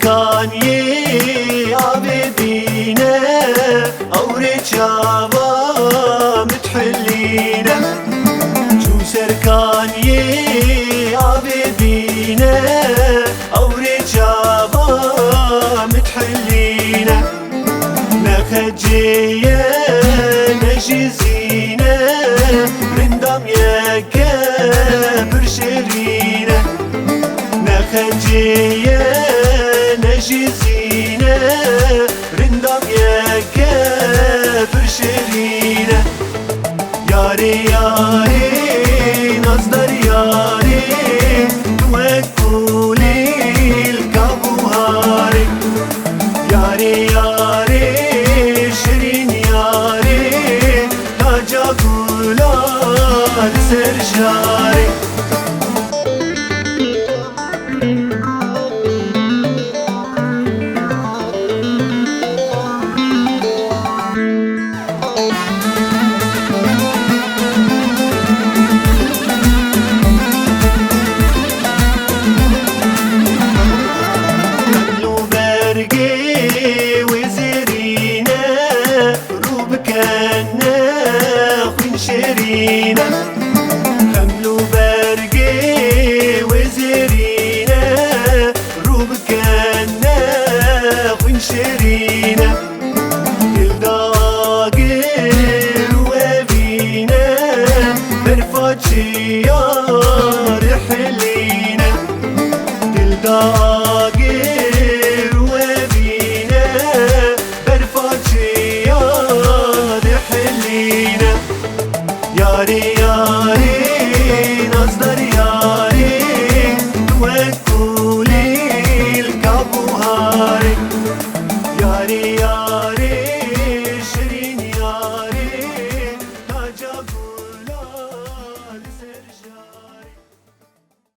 سركاني عبدينا أورد شابا متحلينا شو سركاني عبدينا أورد شابا متحلينا نخجيا نجزينا رندم يكا برشرينا نخجيا نجزينا رندم يكا برشرينا ياري ياري نصدر ياري توكلي الكابوهاري ياري ياري شيرين ياري تاجا قولال سرجاري حملو برقي وزرينا روبكنا ونشرينا كل داقر وبينا برفات شيار حلينا كل داقر وبينا برفات شيار حلينا ياري